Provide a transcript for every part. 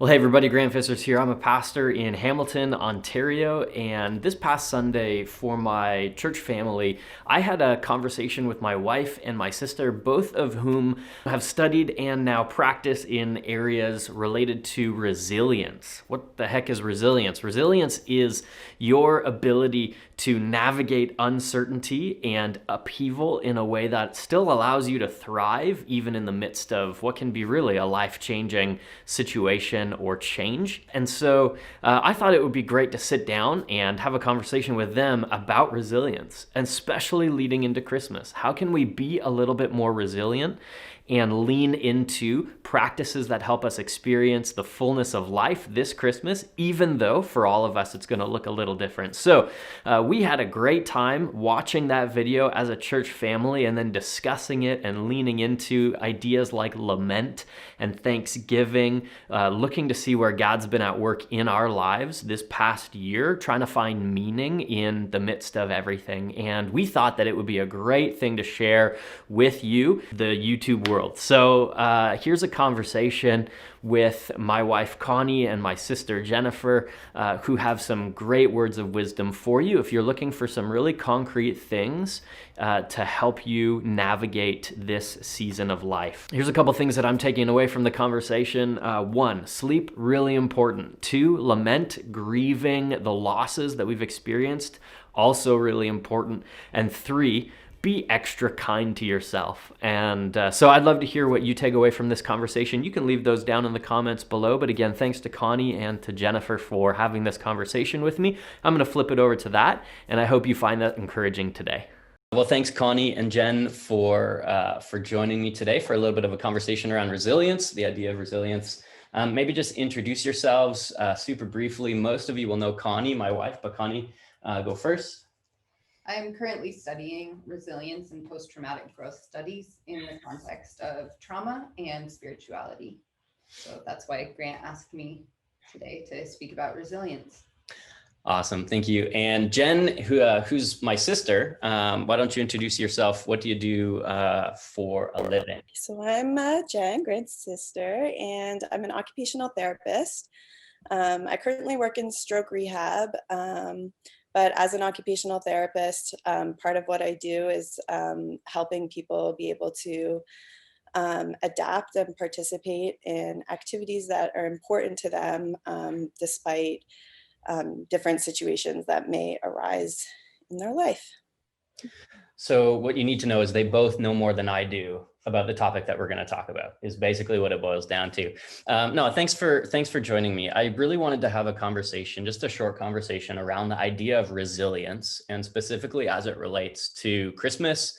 Well, hey everybody, Grant Fissers here. I'm a pastor in Hamilton, Ontario, and this past Sunday for my church family, I had a conversation with my wife and my sister, both of whom have studied and now practice in areas related to resilience. What the heck is resilience? Resilience is your ability to navigate uncertainty and upheaval in a way that still allows you to thrive even in the midst of what can be really a life-changing situation or change. And so I thought it would be great to sit down and have a conversation with them about resilience, and especially leading into Christmas. How can we be a little bit more resilient and lean into practices that help us experience the fullness of life this Christmas, even though for all of us it's going to look a little different. So we had a great time watching that video as a church family and then discussing it and leaning into ideas like lament and thanksgiving, looking to see where God's been at work in our lives this past year, trying to find meaning in the midst of everything. And we thought that it would be a great thing to share with you, the YouTube world. So here's a conversation with my wife Connie and my sister Jennifer, who have some great words of wisdom for you if you're looking for some really concrete things to help you navigate this season of life. Here's a couple things that I'm taking away from the conversation. One, sleep, really important. Two, lament, grieving the losses that we've experienced, also really important. And three, be extra kind to yourself. And so I'd love to hear what you take away from this conversation. You can leave those down in the comments below. But again, thanks to Connie and to Jennifer for having this conversation with me. I'm going to flip it over to that, and I hope you find that encouraging today. Well, thanks, Connie and Jen, for joining me today for a little bit of a conversation around resilience, the idea of resilience. Maybe just introduce yourselves super briefly. Most of you will know Connie, my wife, but Connie, go first. I'm currently studying resilience and post-traumatic growth studies in the context of trauma and spirituality. So that's why Grant asked me today to speak about resilience. Awesome, thank you. And Jen, who's my sister, why don't you introduce yourself? What do you do for a living? So I'm Jen, Grant's sister, and I'm an occupational therapist. I currently work in stroke rehab, but as an occupational therapist, part of what I do is helping people be able to adapt and participate in activities that are important to them, despite different situations that may arise in their life. So what you need to know is they both know more than I do about the topic that we're going to talk about, is basically what it boils down to. No, thanks for joining me. I really wanted to have a conversation, just a short conversation around the idea of resilience, and specifically as it relates to Christmas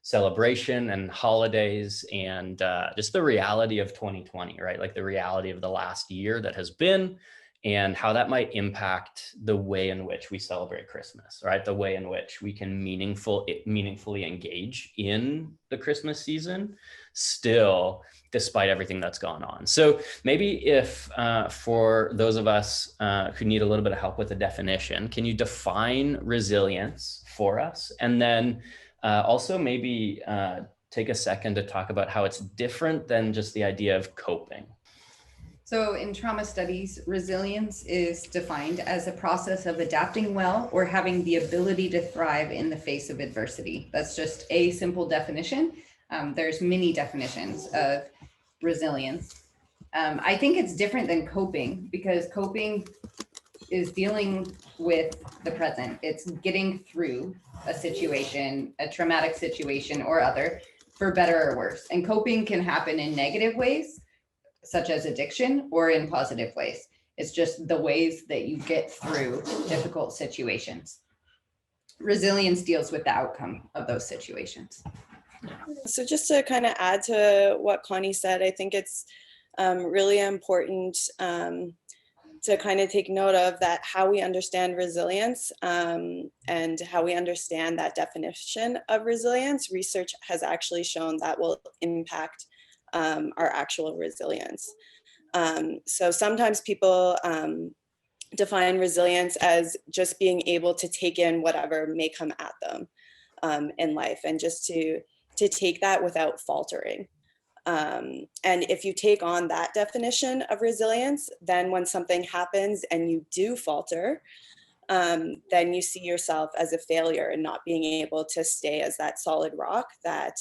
celebration and holidays, and just the reality of 2020, right? Like the reality of the last year that has been, and how that might impact the way in which we celebrate Christmas, right? The way in which we can meaningfully engage in the Christmas season still, despite everything that's gone on. So maybe if for those of us who need a little bit of help with the definition, can you define resilience for us? And then also maybe take a second to talk about how it's different than just the idea of coping. So in trauma studies, resilience is defined as a process of adapting well or having the ability to thrive in the face of adversity. That's just a simple definition. There's many definitions of resilience. I think it's different than coping, because coping is dealing with the present. It's getting through a situation, a traumatic situation or other, for better or worse. And coping can happen in negative ways, such as addiction, or in positive ways. It's just the ways that you get through difficult situations. Resilience deals with the outcome of those situations. So just to kind of add to what Connie said, I think it's really important to kind of take note of that, how we understand resilience and how we understand that definition of resilience. Research has actually shown that will impact our actual resilience. So sometimes people define resilience as just being able to take in whatever may come at them in life, and just to take that without faltering. And if you take on that definition of resilience, then when something happens and you do falter, then you see yourself as a failure and not being able to stay as that solid rock that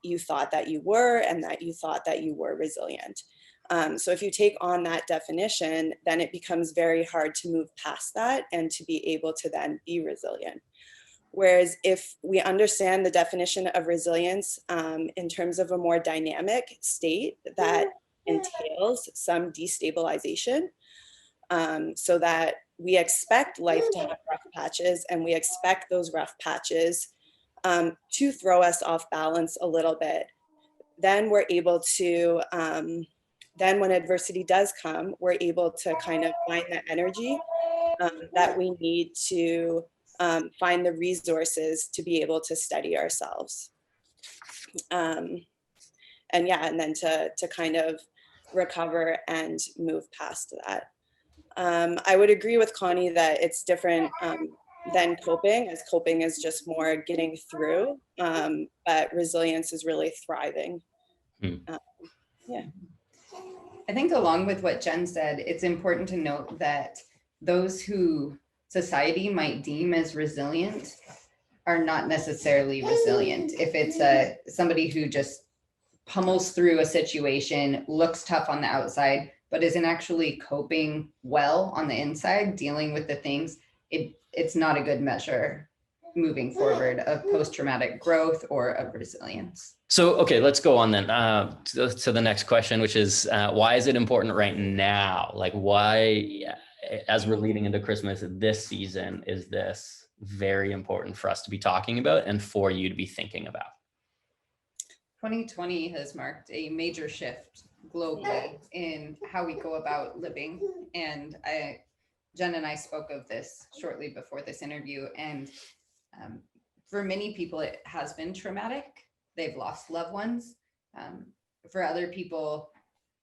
you thought that you were, and that you thought that you were resilient. So if you take on that definition, then it becomes very hard to move past that and to be able to then be resilient. Whereas if we understand the definition of resilience in terms of a more dynamic state that entails some destabilization, so that we expect life to have rough patches, and we expect those rough patches to throw us off balance a little bit, then we're able to, then when adversity does come, we're able to kind of find the energy that we need to find the resources to be able to steady ourselves. And yeah, and then to kind of recover and move past that. I would agree with Connie that it's different than coping, as coping is just more getting through, but resilience is really thriving. Yeah. I think along with what Jen said, it's important to note that those who society might deem as resilient are not necessarily resilient. If it's somebody who just pummels through a situation, looks tough on the outside, but isn't actually coping well on the inside, dealing with the things, it's not a good measure moving forward of post-traumatic growth or of resilience. So, okay, let's go on then to the next question, which is why is it important right now? Like why, as we're leading into Christmas this season, is this very important for us to be talking about and for you to be thinking about? 2020 has marked a major shift globally in how we go about living. And Jen and I spoke of this shortly before this interview. And for many people, it has been traumatic. They've lost loved ones. For other people,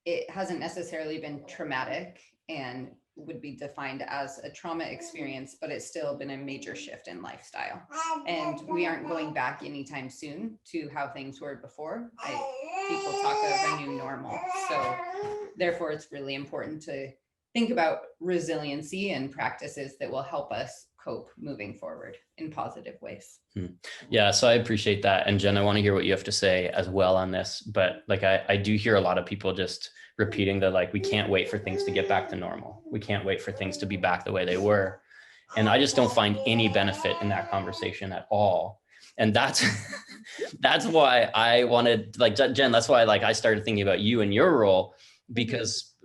it hasn't necessarily been traumatic and would be defined as a trauma experience, but it's still been a major shift in lifestyle. And we aren't going back anytime soon to how things were before. People talk of a new normal. So therefore, it's really important to think about resiliency and practices that will help us cope moving forward in positive ways. Yeah, so I appreciate that. And Jen, I want to hear what you have to say as well on this. But like I do hear a lot of people just repeating that, like, we can't wait for things to get back to normal. We can't wait for things to be back the way they were. And I just don't find any benefit in that conversation at all. And that's why I wanted, like, Jen, that's why like I started thinking about you and your role, because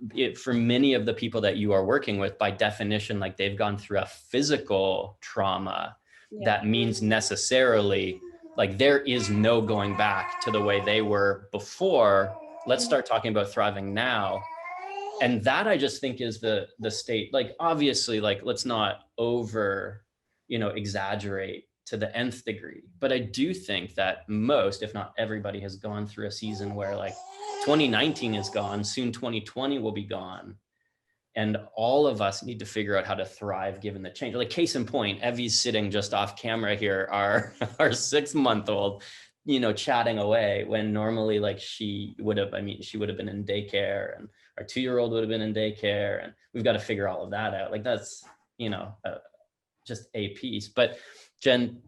for many of the people that you are working with, by definition, like they've gone through a physical trauma that means necessarily like there is no going back to the way they were before. Let's start talking about thriving now. And that I just think is the state. Like, obviously, like, let's not over, exaggerate to the nth degree. But I do think that most, if not everybody, has gone through a season where like 2019 is gone, soon 2020 will be gone. And all of us need to figure out how to thrive given the change. Like, case in point, Evie's sitting just off camera here, our 6-month-old, chatting away, when normally like she would have been in daycare, and our 2-year-old would have been in daycare, and we've got to figure all of that out. Like, that's, just a piece. But Jen,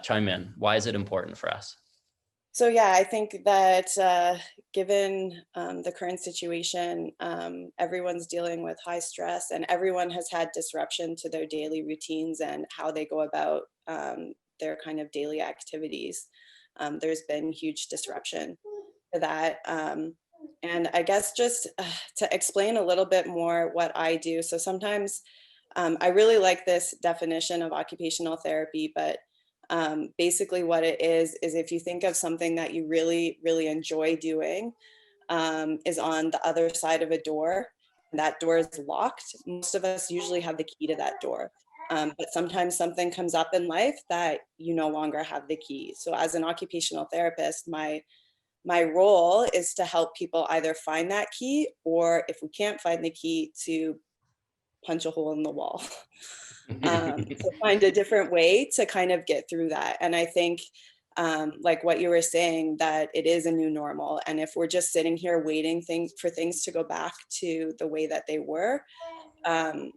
chime in. Why is it important for us? So yeah, I think that given the current situation, everyone's dealing with high stress, and everyone has had disruption to their daily routines and how they go about their kind of daily activities. There's been huge disruption to that. And I guess just to explain a little bit more what I do. So sometimes I really like this definition of occupational therapy, but basically what it is if you think of something that you really, really enjoy doing, is on the other side of a door, and that door is locked. Most of us usually have the key to that door. But sometimes something comes up in life that you no longer have the key. So as an occupational therapist, my role is to help people either find that key, or if we can't find the key, to punch a hole in the wall. To find a different way to kind of get through that. And I think like what you were saying, that it is a new normal. And if we're just sitting here waiting for things to go back to the way that they were, um,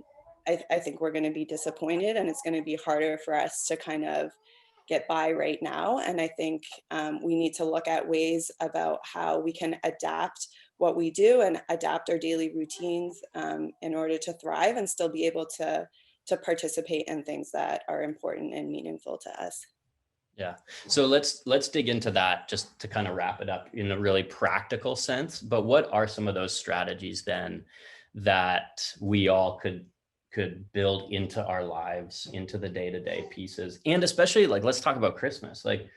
I think we're going to be disappointed, and it's going to be harder for us to kind of get by right now. And I think we need to look at ways about how we can adapt what we do and adapt our daily routines in order to thrive and still be able to participate in things that are important and meaningful to us. Yeah. So let's dig into that just to kind of wrap it up in a really practical sense. But what are some of those strategies then that we all could build into our lives, into the day-to-day pieces? And especially, like, let's talk about Christmas. Like,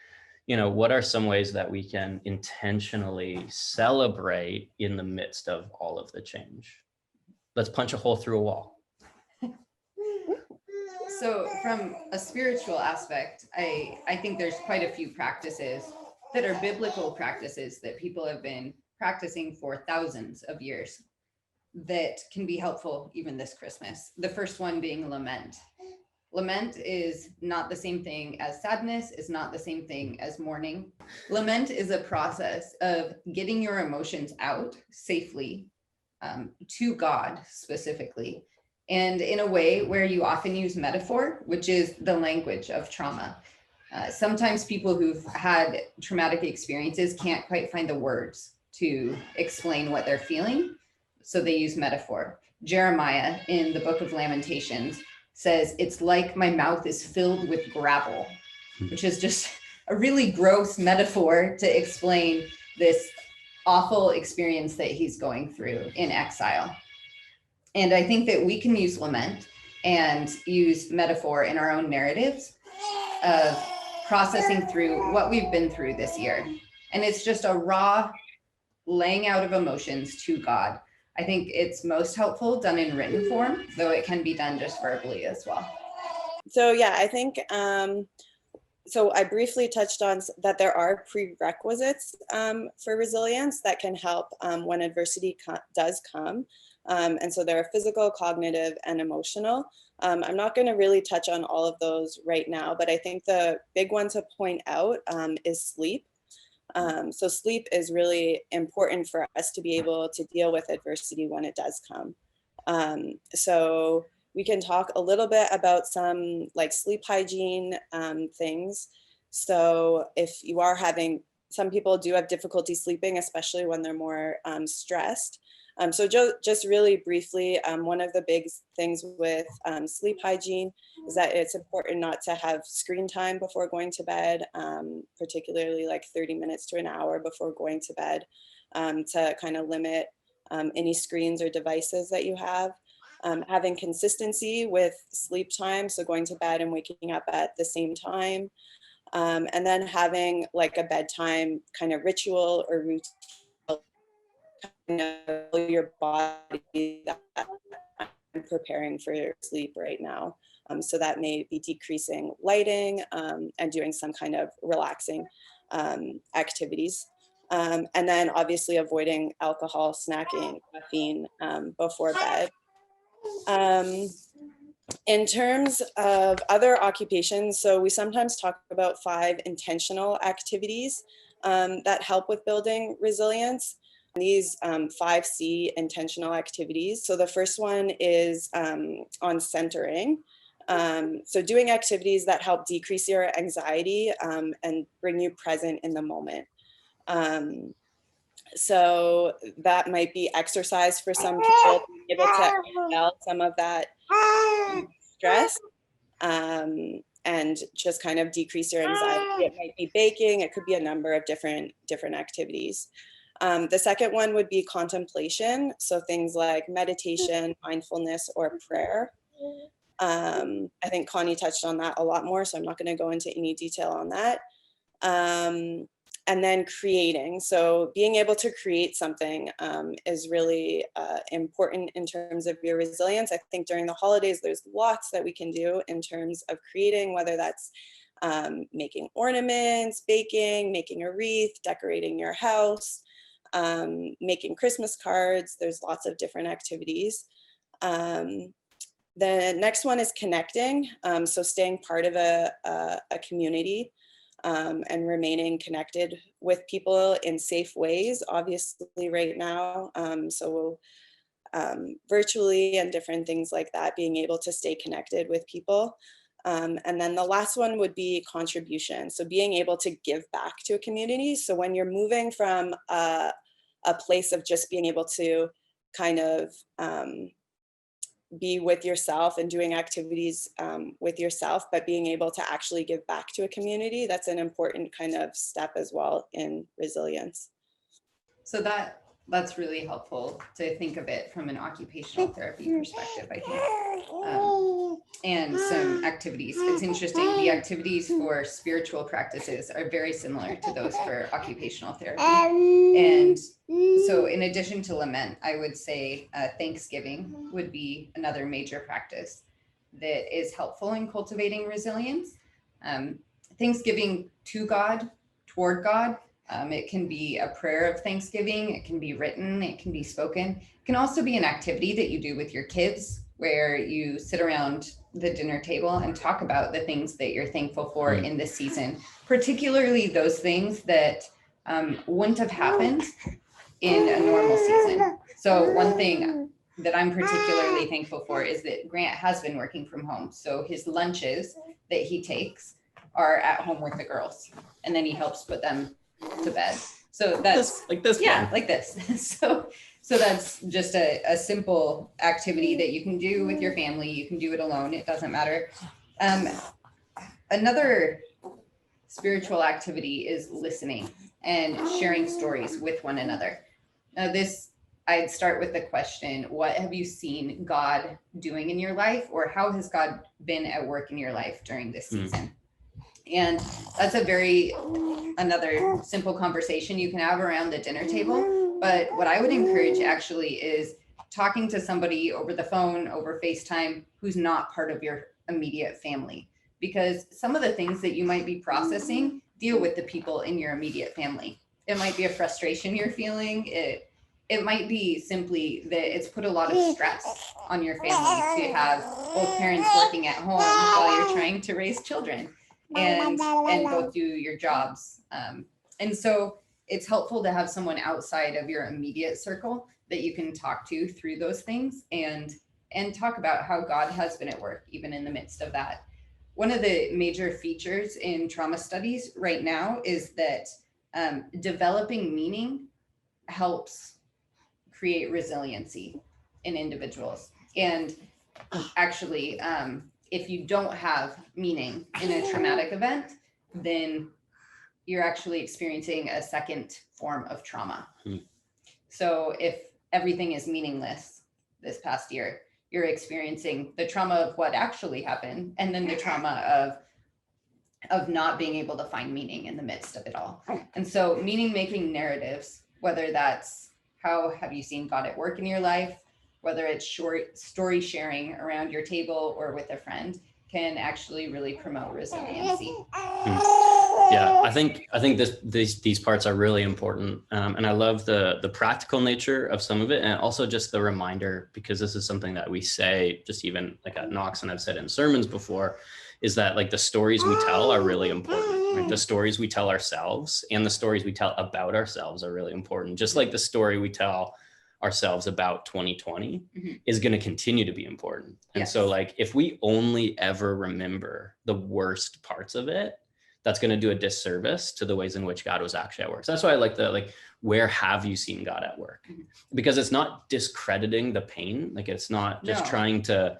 what are some ways that we can intentionally celebrate in the midst of all of the change? Let's punch a hole through a wall. So from a spiritual aspect, I think there's quite a few practices that are biblical practices that people have been practicing for thousands of years that can be helpful even this Christmas. The first one being lament. Lament is not the same thing as sadness, is not the same thing as mourning. Lament is a process of getting your emotions out safely to God specifically, and in a way where you often use metaphor, which is the language of trauma. Sometimes people who've had traumatic experiences can't quite find the words to explain what they're feeling, so they use metaphor. Jeremiah in the book of Lamentations says, "It's like my mouth is filled with gravel," which is just a really gross metaphor to explain this awful experience that he's going through in exile. And I think that we can use lament and use metaphor in our own narratives of processing through what we've been through this year. And it's just a raw laying out of emotions to God. I think it's most helpful done in written form, though it can be done just verbally as well. So yeah, I think, so I briefly touched on that there are prerequisites for resilience that can help when adversity does come. And so there are physical, cognitive, and emotional. I'm not going to really touch on all of those right now, but I think the big one to point out is sleep. So sleep is really important for us to be able to deal with adversity when it does come. So we can talk a little bit about some like sleep hygiene things. So if you are having, some people do have difficulty sleeping, especially when they're more stressed. So just really briefly, one of the big things with sleep hygiene is that it's important not to have screen time before going to bed, particularly like 30 minutes to an hour before going to bed, to kind of limit any screens or devices that you have. Having consistency with sleep time, so going to bed and waking up at the same time, and then having like a bedtime kind of ritual or routine. Know your body that I'm preparing for sleep right now. So that may be decreasing lighting and doing some kind of relaxing activities. And then obviously avoiding alcohol, snacking, caffeine before bed. In terms of other occupations, so we sometimes talk about 5 intentional activities that help with building resilience. These 5C intentional activities. So the first one is on centering. So doing activities that help decrease your anxiety and bring you present in the moment. So that might be exercise for some people, to be able to expel some of that stress and just kind of decrease your anxiety. It might be baking, it could be a number of different activities. The second one would be contemplation. So things like meditation, mindfulness, or prayer. I think Connie touched on that a lot more, so I'm not going to go into any detail on that. And then creating. So being able to create something is really important in terms of your resilience. I think during the holidays, there's lots that we can do in terms of creating, whether that's making ornaments, baking, making a wreath, decorating your house, making Christmas cards. There's lots of different activities. The next one is connecting. So staying part of a community. and remaining connected with people in safe ways, obviously right now. So virtually and different things like that, being able to stay connected with people. And then the last one would be contribution. So being able to give back to a community. So when you're moving from a place of just being able to kind of be with yourself and doing activities with yourself, but being able to actually give back to a community, that's an important kind of step as well in resilience. So that's really helpful to think of it from an occupational therapy perspective, I think. And some activities. It's interesting, the activities for spiritual practices are very similar to those for occupational therapy. And so in addition to lament, I would say Thanksgiving would be another major practice that is helpful in cultivating resilience. Thanksgiving to God, toward God. It can be a prayer of thanksgiving. It can be written. It can be spoken. It can also be an activity that you do with your kids where you sit around the dinner table and talk about the things that you're thankful for in this season, particularly those things that wouldn't have happened in a normal season. So one thing that I'm particularly thankful for is that Grant has been working from home. So his lunches that he takes are at home with the girls, and then he helps put them to bed. So that's like this. Yeah, like this. So that's just a simple activity that you can do with your family. You can do it alone. It doesn't matter. Another spiritual activity is listening and sharing stories with one another. Now I'd start with the question, what have you seen God doing in your life, or how has God been at work in your life during this season? And that's another simple conversation you can have around the dinner table. But what I would encourage actually is talking to somebody over the phone, over FaceTime, who's not part of your immediate family. Because some of the things that you might be processing deal with the people in your immediate family. It might be a frustration you're feeling. It might be simply that it's put a lot of stress on your family to have both parents working at home while you're trying to raise children and both do your jobs. And so it's helpful to have someone outside of your immediate circle that you can talk to through those things and talk about how God has been at work, even in the midst of that. One of the major features in trauma studies right now is that developing meaning helps create resiliency in individuals. And actually, if you don't have meaning in a traumatic event, then you're actually experiencing a second form of trauma. So if everything is meaningless this past year, you're experiencing the trauma of what actually happened, and then the trauma of not being able to find meaning in the midst of it all. And so meaning making narratives, whether that's how have you seen God at work in your life, whether it's short story sharing around your table or with a friend, can actually really promote resiliency. Yeah, I think these parts are really important, and I love the practical nature of some of it, and also just the reminder, because this is something that we say just even like at Knox, and I've said in sermons before, is that like the stories we tell are really important. Right? The stories we tell ourselves and the stories we tell about ourselves are really important. Just like the story we tell ourselves about 2020 is going to continue to be important. And so like if we only ever remember the worst parts of it, that's going to do a disservice to the ways in which God was actually at work. So that's why I like where have you seen God at work? Because it's not discrediting the pain. Like it's not just trying to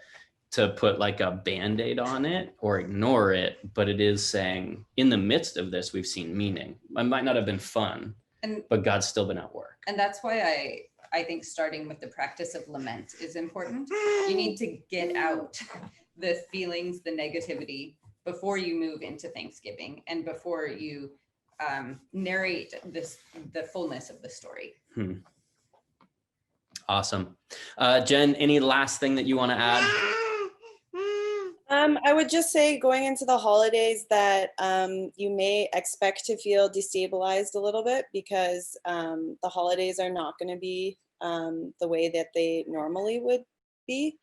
put like a Band-Aid on it or ignore it, but it is saying in the midst of this, we've seen meaning. It might not have been fun, but God's still been at work. And that's why I think starting with the practice of lament is important. You need to get out the feelings, the negativity before you move into Thanksgiving and before you narrate the fullness of the story. Awesome. Jen, any last thing that you want to add? I would just say going into the holidays that you may expect to feel destabilized a little bit because the holidays are not going to be the way that they normally would be.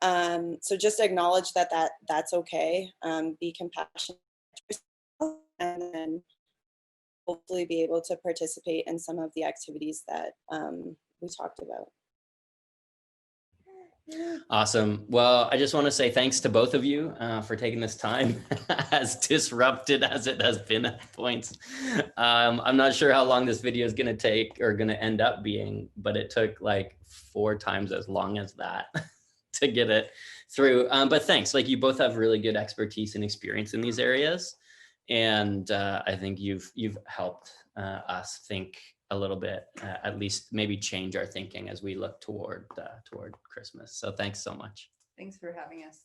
So just acknowledge that's okay. Be compassionate and then hopefully be able to participate in some of the activities that we talked about. Awesome. Well, I just want to say thanks to both of you for taking this time, as disrupted as it has been at points. I'm not sure how long this video is going to take or going to end up being, but it took like 4 times as long as that to get it through. But thanks. Like, you both have really good expertise and experience in these areas. And I think you've helped us think a little bit, at least maybe change our thinking as we look toward Christmas. So thanks so much. Thanks for having us.